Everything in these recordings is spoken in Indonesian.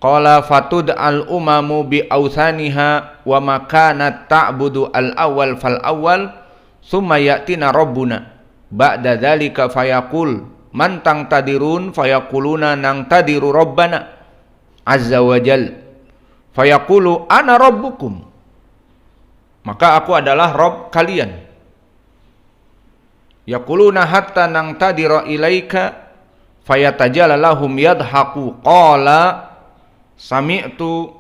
Qala fatud al-umamu bi awthaniha wa makanat ta'budu al-awwal fal-awwal thumma ya'tina rabbuna ba'da dhalika fayaqul man tangtadirun fayaquluna nangtadiru rabbana azza wa jal fayaqulu ana rabbukum, maka aku adalah Rabb kalian. Yaquluna hatta nangtadira ilaika fayatajala lahum yadhaku qala sami'tu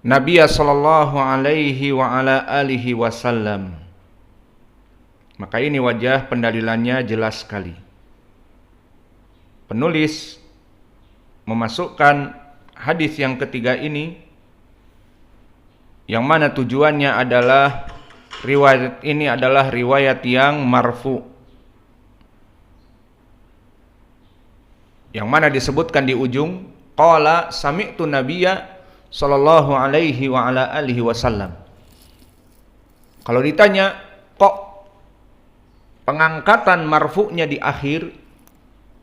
Nabiya sallallahu alaihi wa ala alihi wasallam. Maka ini wajah pendalilannya jelas sekali. Penulis memasukkan hadis yang ketiga ini, yang mana tujuannya adalah riwayat ini adalah riwayat yang marfu, yang mana disebutkan di ujung qala sami'tu nabiyya sallallahu alaihi wa ala alihi wasallam. Kalau ditanya kok pengangkatan marfu'nya di akhir,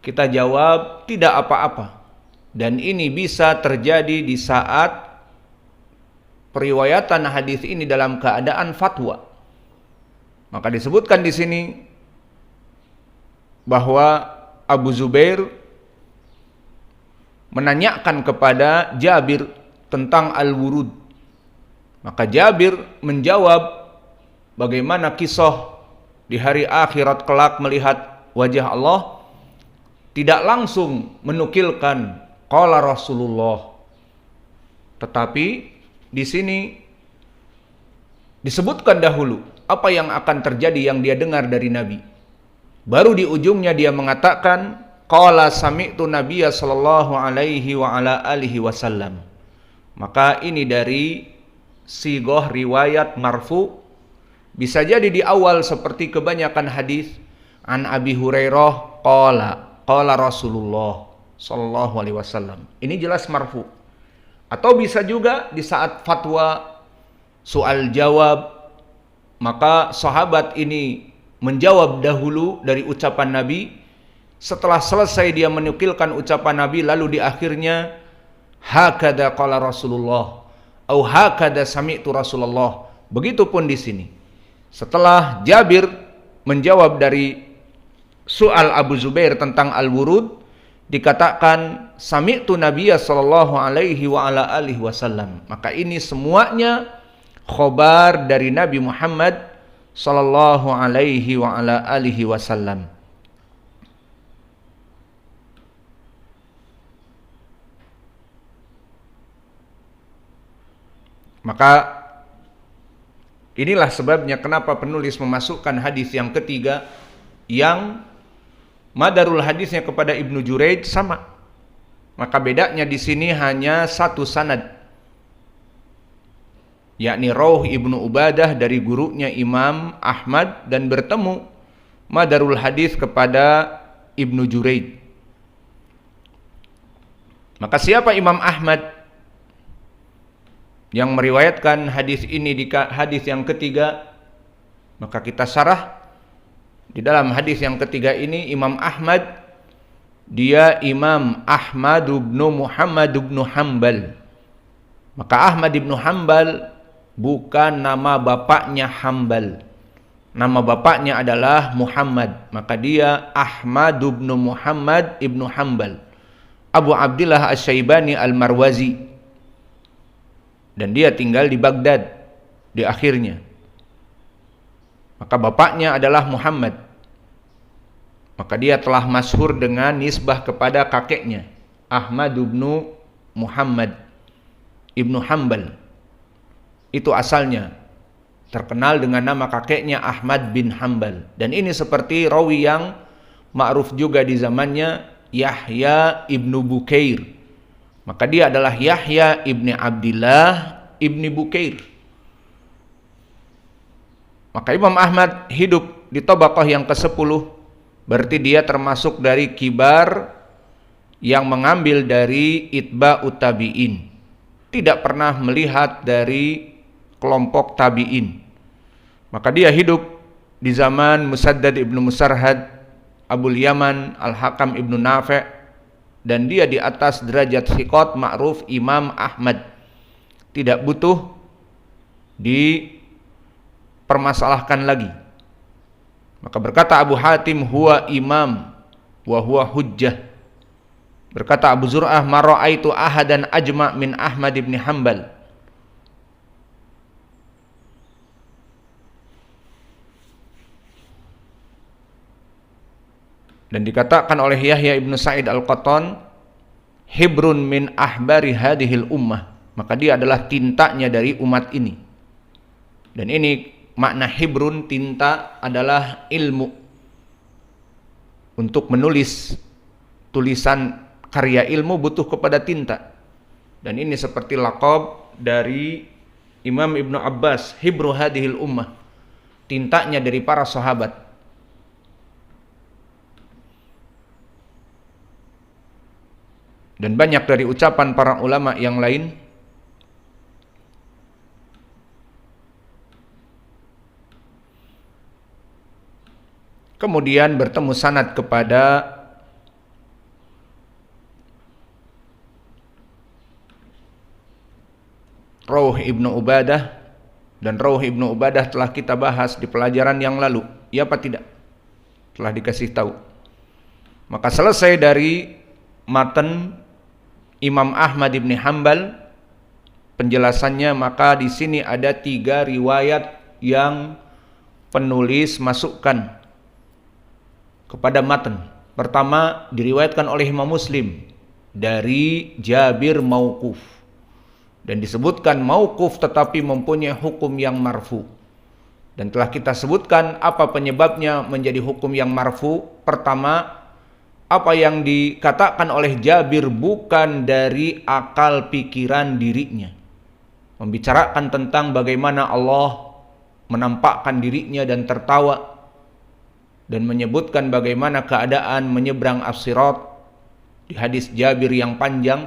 kita jawab tidak apa-apa. Dan ini bisa terjadi di saat periwayatan hadis ini dalam keadaan fatwa. Maka disebutkan di sini bahwa Abu Zubair menanyakan kepada Jabir tentang al-wurud. Maka Jabir menjawab bagaimana kisah di hari akhirat kelak melihat wajah Allah, tidak langsung menukilkan qala Rasulullah. Tetapi di sini disebutkan dahulu apa yang akan terjadi yang dia dengar dari Nabi. Baru di ujungnya dia mengatakan qala sami'tu nabiyya sallallahu alaihi wa ala alihi wasallam. Maka ini dari sighah riwayat marfu. Bisa jadi di awal seperti kebanyakan hadis an Abi Hurairah qala Rasulullah sallallahu alaihi wasallam. Ini jelas marfu. Atau bisa juga di saat fatwa soal jawab, maka sahabat ini menjawab dahulu dari ucapan Nabi. Setelah selesai dia menukilkan ucapan Nabi, lalu di akhirnya hakada qala Rasulullah atau hakada sami'tu Rasulullah. Begitupun di sini. Setelah Jabir menjawab dari soal Abu Zubair tentang al-wurud, dikatakan sami'tu Nabiyya sallallahu alaihi wa ala alihi wasallam. Maka ini semuanya khobar dari Nabi Muhammad sallallahu alaihi wa ala alihi wasallam. Maka inilah sebabnya kenapa penulis memasukkan hadis yang ketiga, yang madarul hadisnya kepada Ibnu Juraij sama. Maka bedanya di sini hanya satu sanad, yakni Rawh Ibnu Ubadah dari gurunya Imam Ahmad, dan bertemu madarul hadis kepada Ibnu Juraij. Maka siapa Imam Ahmad yang meriwayatkan hadis ini di hadis yang ketiga? Maka kita syarah di dalam hadis yang ketiga ini, Imam Ahmad, dia Imam Ahmad bin Muhammad bin Hanbal. Maka Ahmad bin Hanbal bukan nama bapaknya Hanbal. Nama bapaknya adalah Muhammad. Maka dia Ahmad bin Muhammad ibn Hanbal, Abu Abdillah Asy-Syaibani Al-Marwazi. Dan dia tinggal di Baghdad di akhirnya. Maka bapaknya adalah Muhammad. Maka dia telah masyhur dengan nisbah kepada kakeknya, Ahmad bin Muhammad ibnu Hanbal. Itu asalnya, terkenal dengan nama kakeknya Ahmad bin Hanbal. Dan ini seperti rawi yang ma'ruf juga di zamannya, Yahya ibnu Bukair. Maka dia adalah Yahya ibni Abdillah ibni Bukair. Maka Imam Ahmad hidup di tabaqah yang ke-10. Berarti dia termasuk dari kibar yang mengambil dari itba'ut tabi'in. Tidak pernah melihat dari kelompok tabi'in. Maka dia hidup di zaman Musaddad ibnu Musarhad, Abul Yaman, Al-Hakam ibnu Nafi', dan dia di atas derajat thiqat ma'ruf Imam Ahmad, tidak butuh dipermasalahkan lagi. Maka berkata Abu Hatim, huwa imam wa huwa hujjah. Berkata Abu Zur'ah, ma ra'aitu ahadan ajma' min Ahmad ibn Hanbal. Dan dikatakan oleh Yahya ibn Sa'id al-Qattan, hibrun min ahbari hadhil ummah. Maka dia adalah tintanya dari umat ini. Dan ini makna hibrun, tinta adalah ilmu. Untuk menulis tulisan karya ilmu butuh kepada tinta. Dan ini seperti laqab dari Imam Ibnu Abbas, hibru hadhil ummah, tintanya dari para sahabat. Dan banyak dari ucapan para ulama yang lain. Kemudian bertemu sanad kepada Rawh Ibnu Ubadah, dan Rawh Ibnu Ubadah telah kita bahas di pelajaran yang lalu, ya apa tidak? Telah dikasih tahu. Maka selesai dari matan Imam Ahmad ibn Hanbal penjelasannya, maka di sini ada 3 riwayat yang penulis masukkan kepada matan. Pertama, diriwayatkan oleh Imam Muslim dari Jabir mauquf, dan disebutkan mauquf tetapi mempunyai hukum yang marfu. Dan telah kita sebutkan apa penyebabnya menjadi hukum yang marfu. Pertama, apa yang dikatakan oleh Jabir bukan dari akal pikiran dirinya, membicarakan tentang bagaimana Allah menampakkan dirinya dan tertawa, dan menyebutkan bagaimana keadaan menyeberang as-sirat di hadis Jabir yang panjang.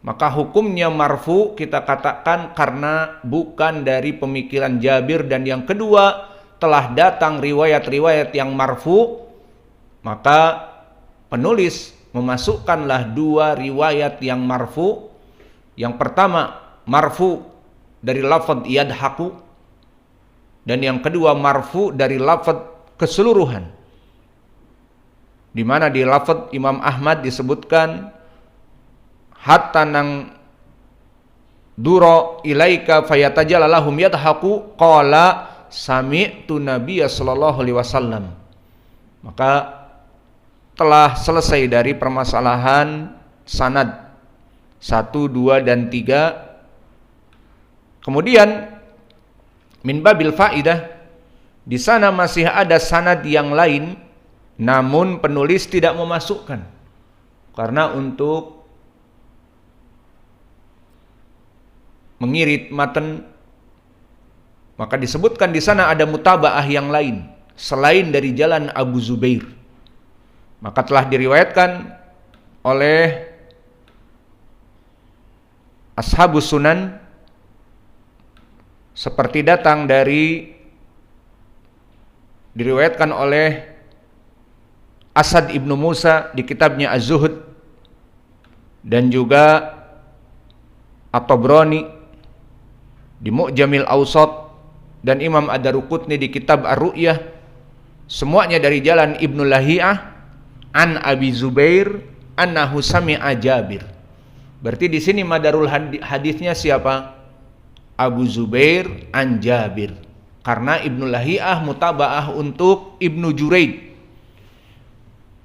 Maka hukumnya marfu kita katakan karena bukan dari pemikiran Jabir. Dan yang kedua, telah datang riwayat-riwayat yang marfu, maka penulis memasukkanlah 2 riwayat yang marfu. Yang pertama marfu dari lafaz yadhaku, dan yang kedua marfu dari lafaz keseluruhan, di mana di lafaz Imam Ahmad disebutkan hatta nang duro ilaika fayatajalalahum yadhaku qala sami'tu nabiyya sallallahu alaihi wasallam. Maka telah selesai dari permasalahan sanad 1, 2, dan 3. Kemudian min babil faidah, di sana masih ada sanad yang lain, namun penulis tidak memasukkan karena untuk mengirit matan. Maka disebutkan di sana ada mutabaah yang lain selain dari jalan Abu Zubair. Maka telah diriwayatkan oleh Ashabus Sunan, seperti datang diriwayatkan oleh Asad ibnu Musa di kitabnya Az-Zuhud, dan juga At-Tabrani di Mu'jamil Awsat, dan Imam Ad-Daruqutni di kitab Ar-Ru'yah, semuanya dari jalan Ibnu Lahiyah an Abi Zubair annahu sami'a Jabir. Berarti di sini madarul hadisnya siapa? Abu Zubair an Jabir. Karena Ibnu Lahiyah mutabaah untuk Ibnu Juraid.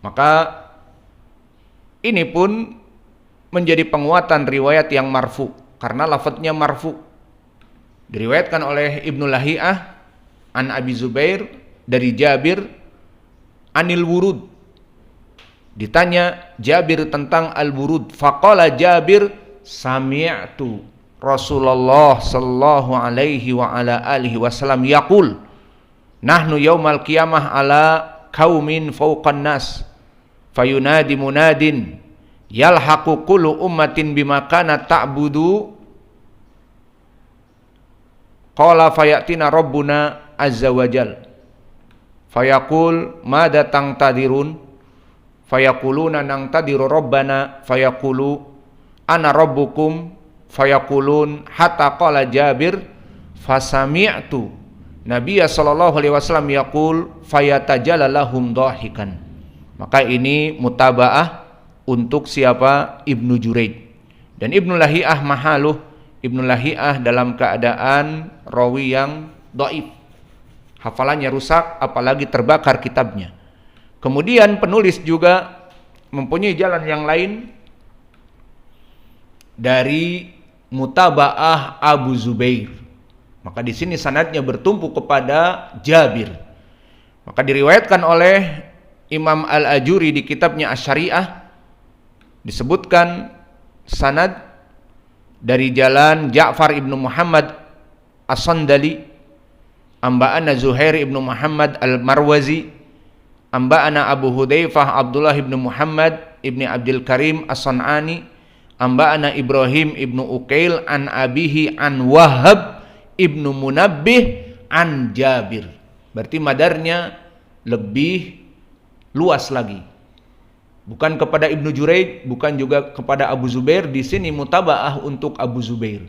Maka ini pun menjadi penguatan riwayat yang marfu, karena lafadznya marfu. Diriwayatkan oleh Ibnu Lahiyah an Abi Zubair dari Jabir anil wurud. Ditanya Jabir tentang al-wurud, faqala Jabir sami'tu Rasulullah sallallahu alaihi wa ala alihi wasallam yaqul nahnu yaumal qiyamah ala qaumin fawqan nas fayunadi munadin yalhaqu kullu ummatin bima kanat ta'budu qala fayatina rabbuna azza wajal fayaqul madza tangtadirun fayaquluna nangtadiru rabbana fayaqulu ana rabbukum fayaqulun hatta qala Jabir fasami'tu Nabiya sallallahu alaihi wasallam yaqul fayatajalla lahum dhahikan. Maka ini mutabaah untuk siapa? Ibnu Juraid. Dan Ibnu Lahiyah mahaluh, Ibnu Lahiyah dalam keadaan rawi yang dhaif. Hafalannya rusak apalagi terbakar kitabnya. Kemudian penulis juga mempunyai jalan yang lain dari mutabaah Abu Zubair. Maka di sini sanadnya bertumpu kepada Jabir. Maka diriwayatkan oleh Imam Al-Ajuri di kitabnya Asy-Syariah, disebutkan sanad dari jalan Ja'far ibnu Muhammad As-Sandali, amba'ana Zuhair ibnu Muhammad Al-Marwazi, amba'ana Abu Hudzaifah Abdullah ibnu Muhammad ibni Abdul Karim As-San'ani, amba'ana Ibrahim ibnu Uqail an abihi an Wahab ibnu Munabbih an Jabir. Berarti madarnya lebih luas lagi. Bukan kepada Ibnu Juraid, bukan juga kepada Abu Zubair. Di sini mutabaah untuk Abu Zubair.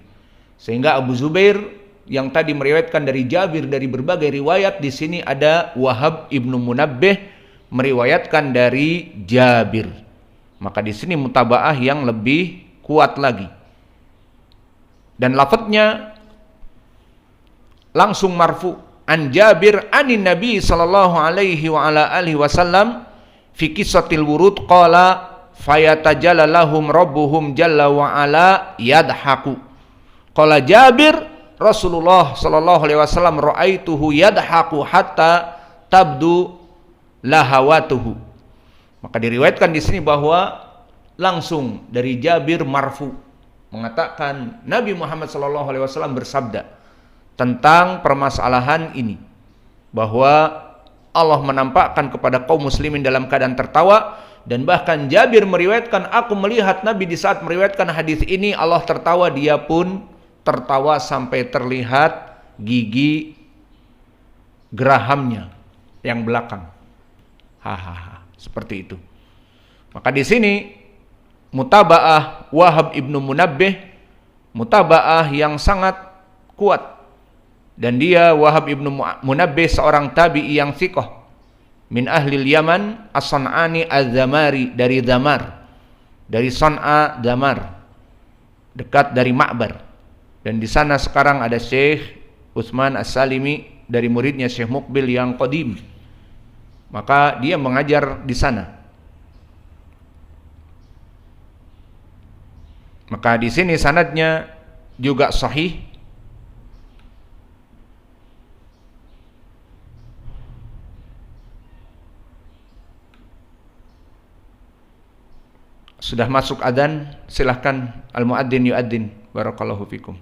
Sehingga Abu Zubair yang tadi meriwayatkan dari Jabir dari berbagai riwayat, di sini ada Wahab ibnu Munabbih meriwayatkan dari Jabir. Maka di sini mutabaah yang lebih kuat lagi. Dan lafadznya langsung marfu an Jabir anin Nabi sallallahu alaihi wa ala alihi wasallam fi qissatil wurud qala fayatajalla lahum rabbuhum jalla wa ala yadhaku. Qala Jabir Rasulullah sallallahu alaihi wasallam ra'aituhu yadhaku hatta tabdu lahawatuhu. Maka diriwayatkan di sini bahwa langsung dari Jabir marfu mengatakan Nabi Muhammad sallallahu alaihi wasallam bersabda tentang permasalahan ini, bahwa Allah menampakkan kepada kaum muslimin dalam keadaan tertawa. Dan bahkan Jabir meriwayatkan, aku melihat Nabi di saat meriwayatkan hadis ini Allah tertawa, dia pun tertawa sampai terlihat gigi gerahamnya yang belakang. Hahaha, seperti itu. Maka di sini mutabaah Wahab ibnu Munabbih, mutabaah yang sangat kuat. Dan dia Wahab ibnu Munabbih seorang tabi'i yang thiqah min ahli Yaman As-San'ani Az-Zamari, dari Damar, dari San'a Damar, dekat dari Ma'bar. Dan di sana sekarang ada Syekh Utsman As-Salimi dari muridnya Syekh Muqbil yang qadim. Maka dia mengajar di sana. Maka di sini sanadnya juga sahih. Sudah masuk adzan, silahkan al-muadzin yuadzin. Barakallahu fikum.